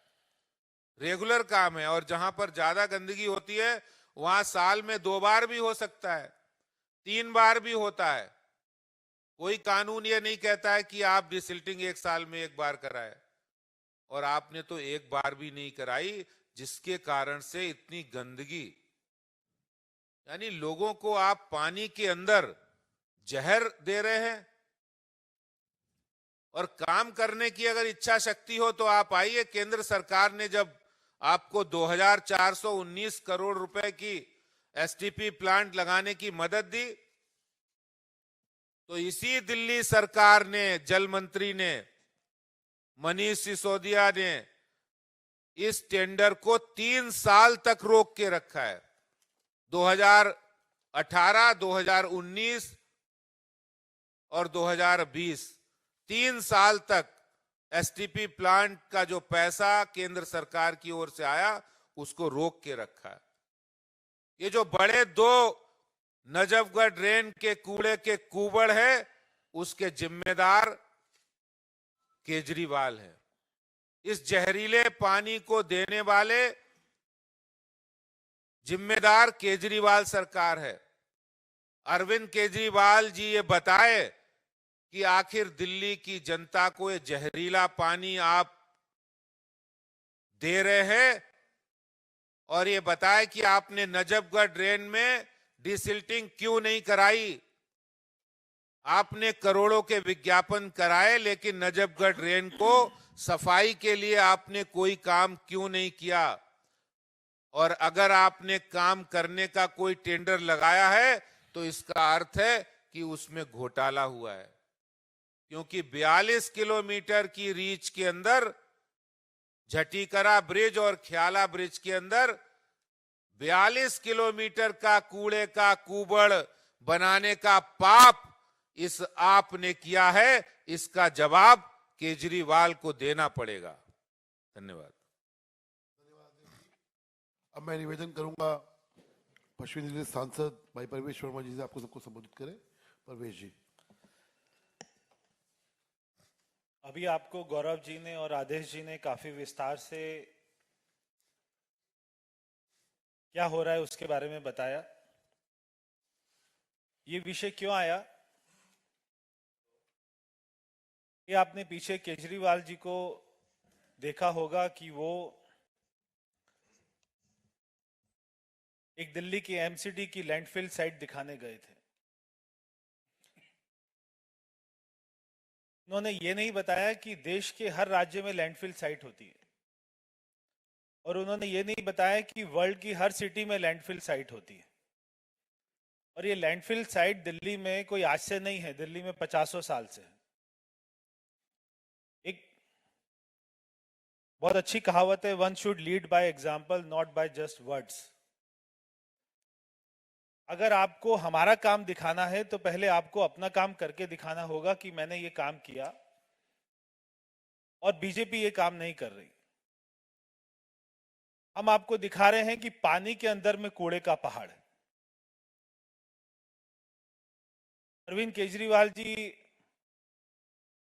रेगुलर काम है। और जहां पर ज्यादा गंदगी होती है वहां साल में 2 बार भी हो सकता है, 3 बार भी होता है। कोई कानून ये नहीं कहता है कि आप डिसिल्टिंग 1 साल में 1 बार कराए, और आपने तो 1 बार भी नहीं कराई, जिसके कारण से इतनी गंदगी, यानी लोगों को आप पानी के अंदर जहर दे रहे हैं। और काम करने की अगर इच्छा शक्ति हो तो आप आइए, केंद्र सरकार ने जब आपको 2419 करोड़ रुपए की एसटीपी प्लांट लगाने की मदद दी, तो इसी दिल्ली सरकार ने, जल मंत्री ने, मनीष सिसोदिया ने इस टेंडर को 3 साल तक रोक के रखा है। 2018, 2019 और 2020 3 साल तक एसटीपी प्लांट का जो पैसा केंद्र सरकार की ओर से आया उसको रोक के रखा है। ये जो बड़े 2 नजफगढ़ ड्रेन के कूड़े के कुबड़ है, उसके जिम्मेदार केजरीवाल है। इस जहरीले पानी को देने वाले जिम्मेदार केजरीवाल सरकार है। अरविंद केजरीवाल जी ये बताए कि आखिर दिल्ली की जनता को ये जहरीला पानी आप दे रहे हैं, और ये बताए कि आपने नजफगढ़ ड्रेन में डिसिल्टिंग क्यों नहीं कराई। आपने करोड़ों के विज्ञापन कराए, लेकिन नजफगढ़ ड्रेन को सफाई के लिए आपने कोई काम क्यों नहीं किया। और अगर आपने काम करने का कोई टेंडर लगाया है तो इसका अर्थ है कि उसमें घोटाला हुआ है, क्योंकि 42 किलोमीटर की रीच के अंदर, झटीकरा ब्रिज और ख्याला ब्रिज के अंदर 42 किलोमीटर का कूड़े का कुबड़ बनाने का पाप इस आपने किया है। इसका जवाब केजरीवाल को देना पड़ेगा। धन्यवाद। अब मैं निवेदन करूंगा पश्चिमी दिल्ली सांसद भाई परवेश वर्मा जी से आपको सबको संबोधित करें। परवेश जी। अभी आपको गौरव जी ने और आदेश जी ने काफी विस्तार से क्या हो रहा है उसके बारे में बताया। ये विषय क्यों आया, ये आपने पीछे केजरीवाल जी को देखा होगा कि वो एक दिल्ली की एमसीडी की लैंडफिल साइट दिखाने गए थे। उन्होंने ये नहीं बताया कि देश के हर राज्य में लैंडफिल साइट होती है, और उन्होंने ये नहीं बताया कि वर्ल्ड की हर सिटी में लैंडफिल साइट होती है। और ये लैंडफिल साइट दिल्ली में कोई आज से नहीं है, दिल्ली में 50 साल से है। एक बहुत अच्छी कहावत है, one should lead by example not by just words. अगर आपको हमारा काम दिखाना है तो पहले आपको अपना काम करके दिखाना होगा कि मैंने ये काम किया, और बीजेपी ये काम नहीं कर रही। हम आपको दिखा रहे हैं कि पानी के अंदर में कूड़े का पहाड़ है। अरविंद केजरीवाल जी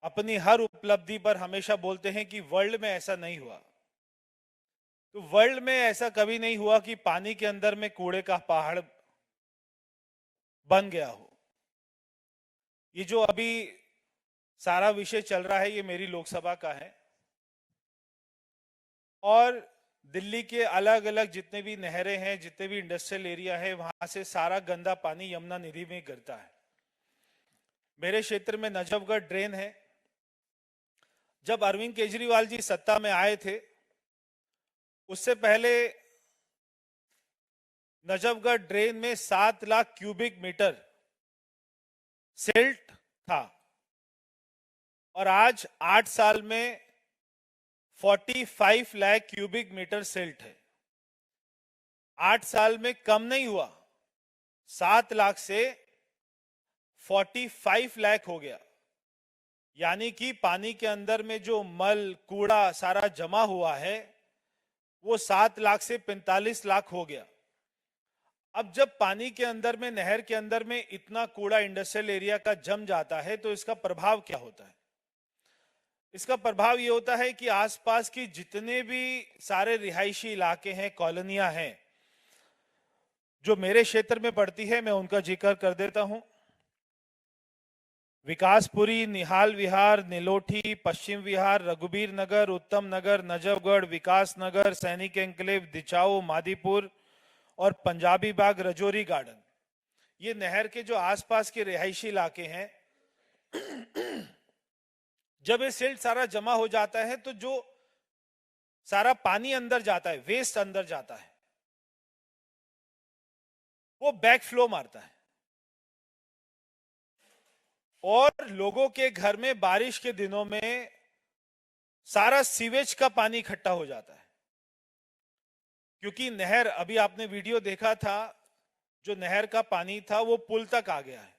अपनी हर उपलब्धि पर हमेशा बोलते हैं कि वर्ल्ड में ऐसा नहीं हुआ। तो वर्ल्ड में ऐसा कभी नहीं हुआ कि पानी के अंदर में कूड़े का पहाड़ बन गया हो। ये जो अभी सारा विषय चल रहा है ये मेरी लोकसभा का है, और दिल्ली के अलग अलग जितने भी नहरें हैं, जितने भी इंडस्ट्रियल एरिया है, वहां से सारा गंदा पानी यमुना नदी में गिरता है। मेरे क्षेत्र में नजफगढ़ ड्रेन है। जब अरविंद केजरीवाल जी सत्ता में आए थे उससे पहले नजफगढ़ ड्रेन में 7 लाख क्यूबिक मीटर सिल्ट था, और आज 8 साल में 45 लाख क्यूबिक मीटर सिल्ट है। 8 साल में कम नहीं हुआ, 7 लाख से 45 लाख हो गया। यानी कि पानी के अंदर में जो मल कूड़ा सारा जमा हुआ है वो 7 लाख से 45 लाख हो गया। अब जब पानी के अंदर में, नहर के अंदर में इतना कूड़ा इंडस्ट्रियल एरिया का जम जाता है तो इसका प्रभाव क्या होता है? इसका प्रभाव ये होता है कि आसपास की जितने भी सारे रिहायशी इलाके हैं, कॉलोनियां हैं, जो मेरे क्षेत्र में पड़ती है, मैं उनका जिक्र कर देता हूं। विकासपुरी, निहाल विहार, नीलोठी, पश्चिम विहार, रघुबीर नगर, उत्तम नगर, नजफगढ़, विकास नगर, सैनिक एंक्लेव, दिचाऊ, मादीपुर और पंजाबी बाग, रजौरी गार्डन, ये नहर के जो आसपास के रिहायशी इलाके हैं, जब ये सिल्ट सारा जमा हो जाता है तो जो सारा पानी अंदर जाता है, वेस्ट अंदर जाता है, वो बैक फ्लो मारता है और लोगों के घर में बारिश के दिनों में सारा सीवेज का पानी इकट्ठा हो जाता है। क्योंकि नहर, अभी आपने वीडियो देखा था, जो नहर का पानी था वो पुल तक आ गया है,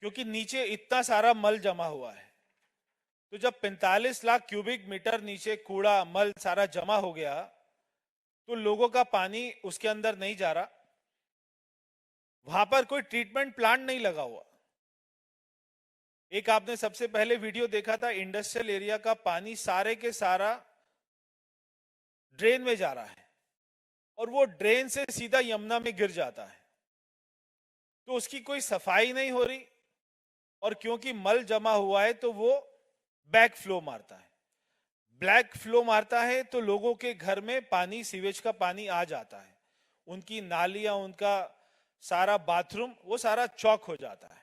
क्योंकि नीचे इतना सारा मल जमा हुआ है। तो जब 45 लाख क्यूबिक मीटर नीचे कूड़ा मल सारा जमा हो गया तो लोगों का पानी उसके अंदर नहीं जा रहा, वहां पर कोई ट्रीटमेंट प्लांट नहीं लगा हुआ। एक आपने सबसे पहले वीडियो देखा था, इंडस्ट्रियल एरिया का पानी सारे के सारा ड्रेन में जा रहा है और वो ड्रेन से सीधा यमुना में गिर जाता है। तो उसकी कोई सफाई नहीं हो रही और क्योंकि मल जमा हुआ है तो वो बैक फ्लो मारता है। ब्लैक फ्लो मारता है तो लोगों के घर में पानी, सीवेज का पानी आ जाता है, उनकी नालियां, उनका सारा बाथरूम, वो सारा चौक हो जाता है।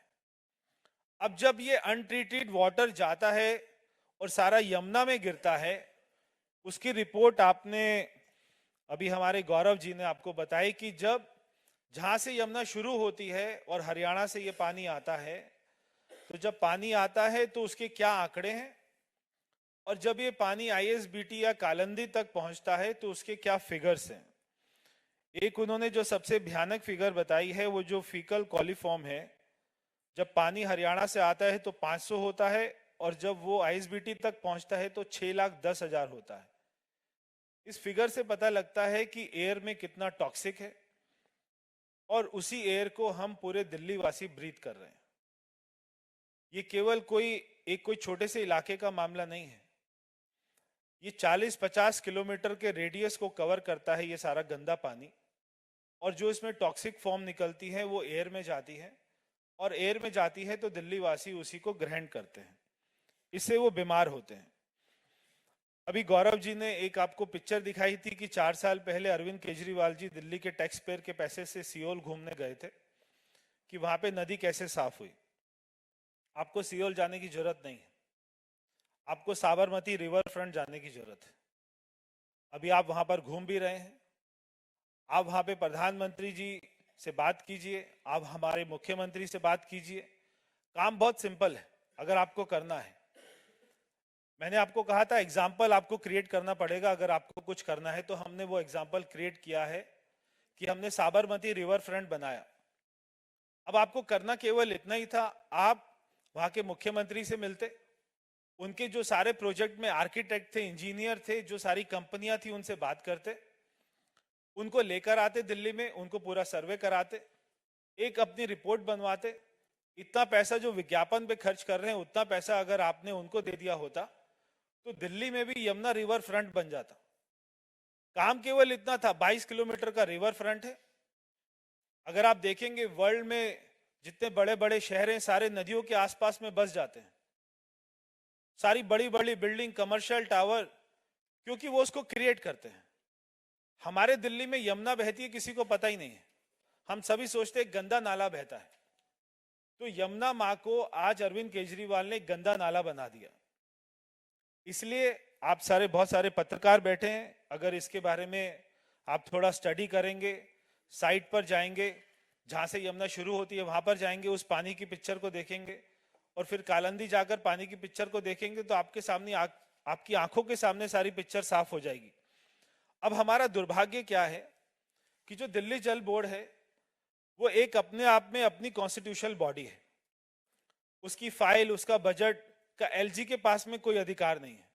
अब जब ये अनट्रीटेड वाटर जाता है और सारा यमुना में गिरता है, उसकी रिपोर्ट आपने अभी हमारे गौरव जी ने आपको बताई कि जब जहां से यमुना शुरू होती है और हरियाणा से ये पानी आता है, तो जब पानी आता है तो उसके क्या आंकड़े हैं और जब ये पानी आईएसबीटी या कालंदी तक पहुंचता है तो उसके क्या फिगर्स हैं। एक उन्होंने जो सबसे भयानक फिगर बताई है वो जो फीकल कॉलीफॉर्म है, जब पानी हरियाणा से आता है तो 500 होता है और जब वो आईएसबीटी तक पहुंचता है तो 6,10,000 होता है। इस फिगर से पता लगता है कि एयर में कितना टॉक्सिक है और उसी एयर को हम पूरे दिल्ली वासी ब्रीथ कर रहे हैं। ये केवल कोई छोटे से इलाके का मामला नहीं है, ये 40-50 किलोमीटर के रेडियस को कवर करता है ये सारा गंदा पानी, और जो इसमें टॉक्सिक फॉर्म निकलती है वो एयर में जाती है और एयर में जाती है तो दिल्ली वासी उसी को ग्रहण करते हैं, इससे वो बीमार होते हैं। अभी गौरव जी ने एक आपको पिक्चर दिखाई थी कि 4 साल पहले अरविंद केजरीवाल जी दिल्ली के टैक्स पेयर के पैसे से सियोल घूमने गए थे कि वहां पे नदी कैसे साफ हुई। आपको सियोल जाने की जरूरत नहीं है, आपको साबरमती रिवर फ्रंट जाने की जरूरत है। अभी आप वहां पर घूम भी रहे हैं, आप वहां पे प्रधानमंत्री जी से बात कीजिए, आप हमारे मुख्यमंत्री से बात कीजिए। काम बहुत सिंपल है अगर आपको करना है। मैंने आपको कहा था एग्जाम्पल आपको क्रिएट करना पड़ेगा अगर आपको कुछ करना है, तो हमने वो एग्जाम्पल क्रिएट किया है कि हमने साबरमती रिवर फ्रंट बनाया। अब आपको करना केवल इतना ही था, आप वहां के मुख्यमंत्री से मिलते, उनके जो सारे प्रोजेक्ट में आर्किटेक्ट थे, इंजीनियर थे, जो सारी कंपनियां थी उनसे बात करते, उनको लेकर आते दिल्ली में, उनको पूरा सर्वे कराते, एक अपनी रिपोर्ट बनवाते। इतना पैसा जो विज्ञापन पे खर्च कर रहे हैं उतना पैसा अगर आपने उनको दे दिया होता तो दिल्ली में भी यमुना रिवर फ्रंट बन जाता। काम केवल इतना था, 22 किलोमीटर का रिवर फ्रंट है। अगर आप देखेंगे वर्ल्ड में जितने बड़े बड़े शहर हैं सारे नदियों के आसपास में बस जाते हैं, सारी बड़ी बड़ी बिल्डिंग, कमर्शियल टावर, क्योंकि वो उसको क्रिएट करते हैं। हमारे दिल्ली में यमुना बहती है किसी को पता ही नहीं है, हम सभी सोचते हैं गंदा नाला बहता है। तो यमुना माँ को आज अरविंद केजरीवाल ने गंदा नाला बना दिया। इसलिए आप सारे, बहुत सारे पत्रकार बैठे हैं, अगर इसके बारे में आप थोड़ा स्टडी करेंगे, साइट पर जाएंगे, जहां से यमुना शुरू होती है वहां पर जाएंगे, उस पानी की पिक्चर को देखेंगे और फिर कालंदी जाकर पानी की पिक्चर को देखेंगे तो आपके सामने आपकी आंखों के सामने सारी पिक्चर साफ हो जाएगी। अब हमारा दुर्भाग्य क्या है कि जो दिल्ली जल बोर्ड है वो एक अपने आप में अपनी कॉन्स्टिट्यूशनल बॉडी है। उसकी फाइल, उसका बजट का एलजी के पास में कोई अधिकार नहीं है।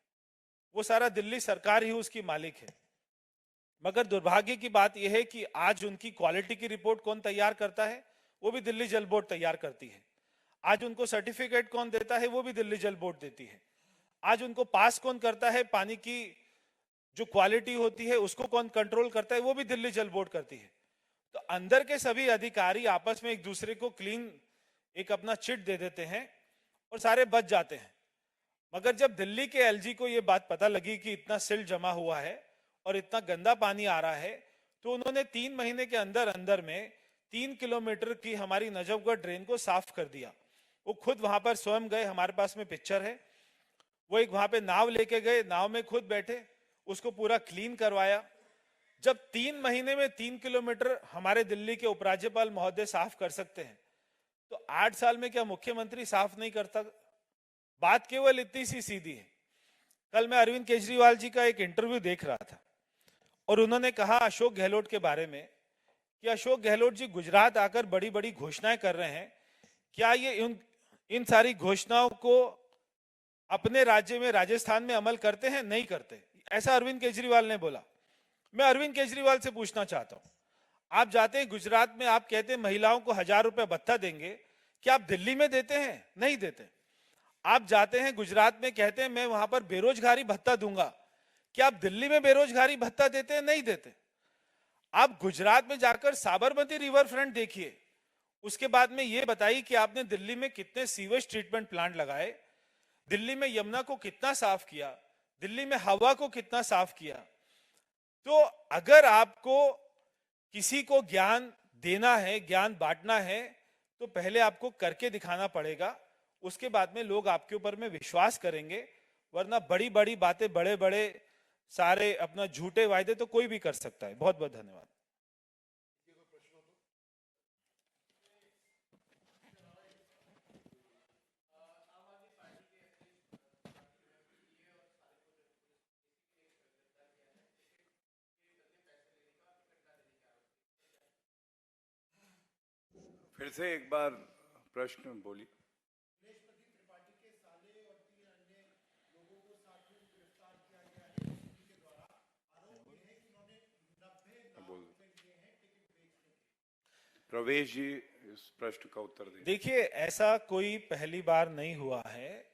वो सारा दिल्ली सरकार ही उसकी मालिक है। मगर दुर्भाग्य की बात यह है कि आज उनकी क्वालिटी की रिपोर्ट कौन तैयार करता है? वो भी दिल्ली जल बोर्ड तैयार करती है। आज उनको सर्टिफिकेट कौन देता है? वो भी दिल्ली जल बोर्ड देती है। आज उनको पास कौन करता है? पानी की जो क्वालिटी होती है उसको कौन कंट्रोल करता है? वो भी दिल्ली जल बोर्ड करती है। तो अंदर के सभी अधिकारी आपस में एक दूसरे को क्लीन एक अपना चिट दे देते हैं और सारे बच जाते हैं। मगर जब दिल्ली के एलजी को यह बात पता लगी कि इतना सिल्ट जमा हुआ है और इतना गंदा पानी आ रहा है, तो उन्होंने 3 महीने के अंदर अंदर में 3 किलोमीटर की हमारी नजफगढ़ ड्रेन को साफ कर दिया। वो खुद वहां पर स्वयं गए, हमारे पास में पिक्चर है। वो एक वहां पे नाव लेके गए, नाव में खुद बैठे, उसको पूरा क्लीन करवाया। जब 3 महीने में 3 किलोमीटर हमारे दिल्ली के उपराज्यपाल महोदय साफ कर सकते हैं, तो 8 साल में क्या मुख्यमंत्री साफ नहीं करता? बात केवल इतनी सी सीधी है। कल मैं अरविंद केजरीवाल जी का एक इंटरव्यू देख रहा था और उन्होंने कहा अशोक गहलोत के बारे में कि अशोक गहलोत जी गुजरात आकर बड़ी बड़ी घोषणाएं कर रहे हैं, क्या ये इन सारी घोषणाओं को अपने राज्य में राजस्थान में अमल करते हैं? नहीं करते। ऐसा अरविंद केजरीवाल ने बोला। मैं अरविंद केजरीवाल से पूछना चाहता हूं, आप जाते हैं गुजरात में, आप कहते हैं महिलाओं को 1000 रुपए भत्ता देंगे, क्या आप दिल्ली में देते हैं? नहीं देते। आप जाते हैं गुजरात में, कहते हैं मैं वहां पर बेरोजगारी भत्ता दूंगा, क्या आप दिल्ली में बेरोजगारी भत्ता देते हैं? नहीं देते। आप गुजरात में जाकर साबरमती रिवर फ्रंट देखिए, उसके बाद में यह बताइए कि आपने दिल्ली में कितने सीवेज ट्रीटमेंट प्लांट लगाए, दिल्ली में यमुना को कितना साफ किया, दिल्ली में हवा को कितना साफ किया। तो अगर आपको किसी को ज्ञान देना है, ज्ञान बांटना है, तो पहले आपको करके दिखाना पड़ेगा। उसके बाद में लोग आपके ऊपर में विश्वास करेंगे, वरना बड़ी बड़ी बातें, बड़े बड़े सारे अपना झूठे वायदे तो कोई भी कर सकता है। बहुत बहुत धन्यवाद। फिर से एक बार प्रश्न बोलिए। प्रवेश जी इस प्रश्न का उत्तर दें। देखिए, ऐसा कोई पहली बार नहीं हुआ है।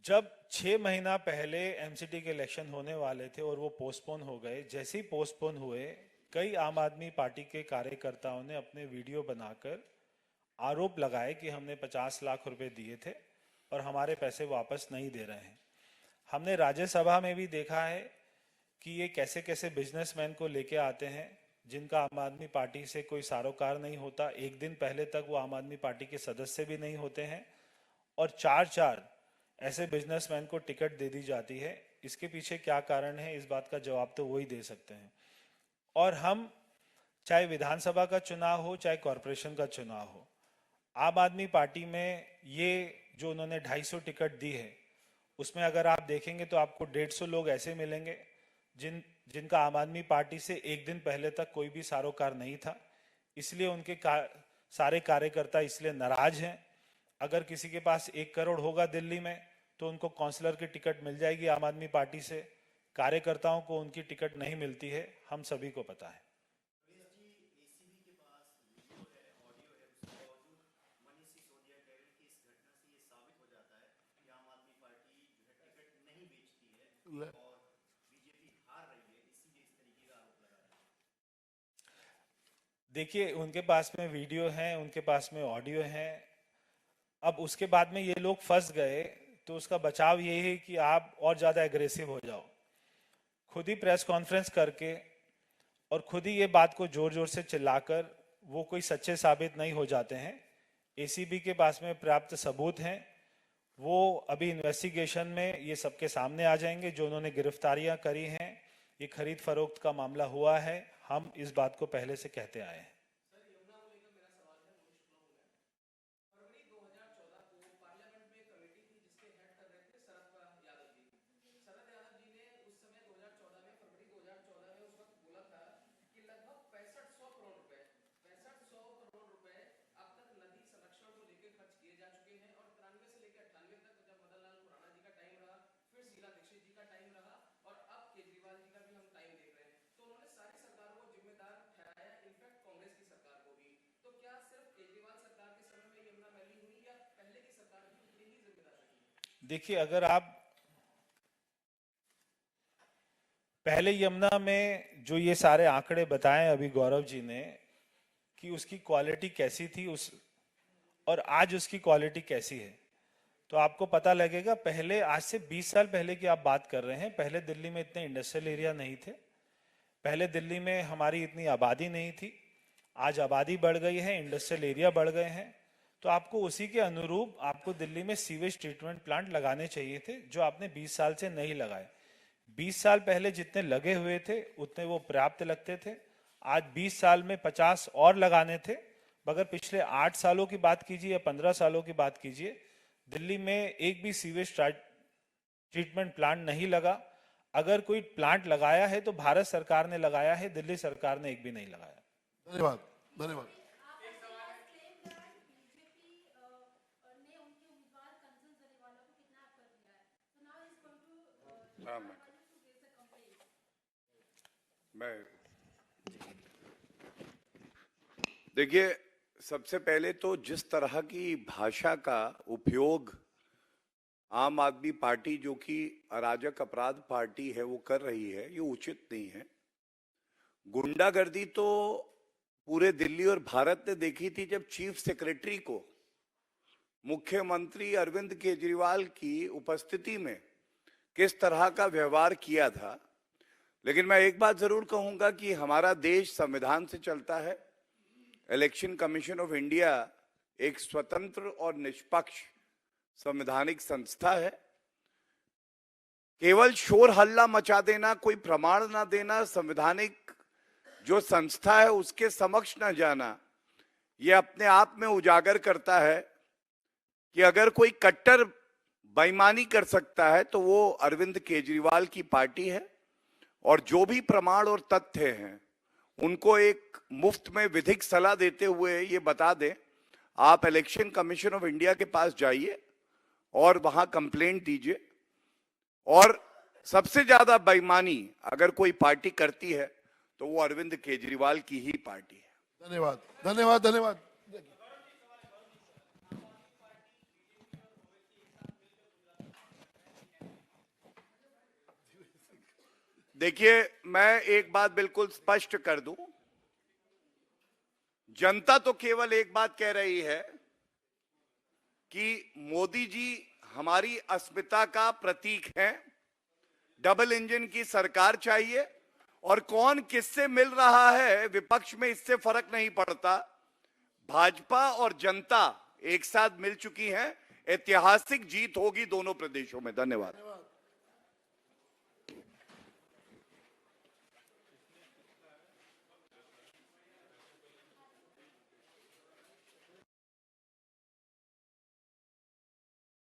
जब 6 महीना पहले एमसीडी के इलेक्शन होने वाले थे और वो पोस्टपोन हो गए, जैसे ही पोस्टपोन हुए, कई आम आदमी पार्टी के कार्यकर्ताओं ने अपने वीडियो बनाकर आरोप लगाए कि हमने 50 लाख रुपए दिए थे और हमारे पैसे वापस नहीं दे रहे हैं। हमने राज्यसभा में भी देखा है कि ये कैसे कैसे बिजनेसमैन को लेके आते हैं जिनका आम आदमी पार्टी से कोई सरोकार नहीं होता। एक दिन पहले तक वो आम आदमी पार्टी के सदस्य भी नहीं होते हैं और 4 ऐसे बिजनेसमैन को टिकट दे दी जाती है। इसके पीछे क्या कारण है, इस बात का जवाब तो वही दे सकते हैं। और हम चाहे विधानसभा का चुनाव हो, चाहे कॉरपोरेशन का चुनाव हो, आम आदमी पार्टी में ये जो उन्होंने 250 टिकट दी है, उसमें अगर आप देखेंगे तो आपको 150 लोग ऐसे मिलेंगे जिनका आम आदमी पार्टी से एक दिन पहले तक कोई भी सरोकार नहीं था। इसलिए उनके सारे कार्यकर्ता इसलिए नाराज हैं। अगर किसी के पास 1 करोड़ होगा दिल्ली में तो उनको काउंसलर की टिकट मिल जाएगी आम आदमी पार्टी से। कार्यकर्ताओं को उनकी टिकट नहीं मिलती है, हम सभी को पता है। देखिए, उनके पास में वीडियो है, उनके पास में ऑडियो है। अब उसके बाद में ये लोग फंस गए तो उसका बचाव ये है कि आप और ज्यादा एग्रेसिव हो जाओ, खुद ही प्रेस कॉन्फ्रेंस करके और खुद ही ये बात को जोर जोर से चिल्लाकर वो कोई सच्चे साबित नहीं हो जाते हैं। एसीबी के पास में पर्याप्त सबूत हैं, वो अभी इन्वेस्टिगेशन में ये सबके सामने आ जाएंगे। जो उन्होंने गिरफ्तारियां करी हैं, ये खरीद फरोख्त का मामला हुआ है, हम इस बात को पहले से कहते आए हैं। देखिए, अगर आप पहले यमुना में जो ये सारे आंकड़े बताए अभी गौरव जी ने कि उसकी क्वालिटी कैसी थी उस और आज उसकी क्वालिटी कैसी है, तो आपको पता लगेगा। पहले, आज से 20 साल पहले की आप बात कर रहे हैं, पहले दिल्ली में इतने इंडस्ट्रियल एरिया नहीं थे, पहले दिल्ली में हमारी इतनी आबादी नहीं थी। आज आबादी बढ़ गई है, इंडस्ट्रियल एरिया बढ़ गए हैं, तो आपको उसी के अनुरूप आपको दिल्ली में सीवेज ट्रीटमेंट प्लांट लगाने चाहिए थे, जो आपने 20 साल से नहीं लगाए। 20 साल पहले जितने लगे हुए थे उतने वो पर्याप्त लगते थे। आज 20 साल में 50 और लगाने थे। मगर पिछले 8 सालों की बात कीजिए या 15 सालों की बात कीजिए, दिल्ली में एक भी सीवेज ट्रीटमेंट प्लांट नहीं लगा। अगर कोई प्लांट लगाया है तो भारत सरकार ने लगाया है, दिल्ली सरकार ने एक भी नहीं लगाया। धन्यवाद, धन्यवाद। मैं देखिए, सबसे पहले तो जिस तरह की भाषा का उपयोग आम आदमी पार्टी, जो कि अराजक अपराध पार्टी है, वो कर रही है, ये उचित नहीं है। गुंडागर्दी तो पूरे दिल्ली और भारत ने देखी थी जब चीफ सेक्रेटरी को मुख्यमंत्री अरविंद केजरीवाल की उपस्थिति में किस तरह का व्यवहार किया था। लेकिन मैं एक बात जरूर कहूंगा कि हमारा देश संविधान से चलता है। इलेक्शन कमीशन ऑफ इंडिया एक स्वतंत्र और निष्पक्ष संवैधानिक संस्था है। केवल शोर हल्ला मचा देना, कोई प्रमाण ना देना, संवैधानिक जो संस्था है उसके समक्ष ना जाना, यह अपने आप में उजागर करता है कि अगर कोई कट्टर बेईमानी कर सकता है तो वो अरविंद केजरीवाल की पार्टी है। और जो भी प्रमाण और तथ्य हैं उनको एक मुफ्त में विधिक सलाह देते हुए ये बता दें, आप इलेक्शन कमीशन ऑफ इंडिया के पास जाइए और वहां कंप्लेंट दीजिए। और सबसे ज्यादा बेईमानी अगर कोई पार्टी करती है तो वो अरविंद केजरीवाल की ही पार्टी है। धन्यवाद, धन्यवाद, धन्यवाद। देखिए, मैं एक बात बिल्कुल स्पष्ट कर दूं, जनता तो केवल एक बात कह रही है कि मोदी जी हमारी अस्मिता का प्रतीक हैं, डबल इंजन की सरकार चाहिए। और कौन किससे मिल रहा है विपक्ष में, इससे फर्क नहीं पड़ता। भाजपा और जनता एक साथ मिल चुकी हैं, ऐतिहासिक जीत होगी दोनों प्रदेशों में। धन्यवाद।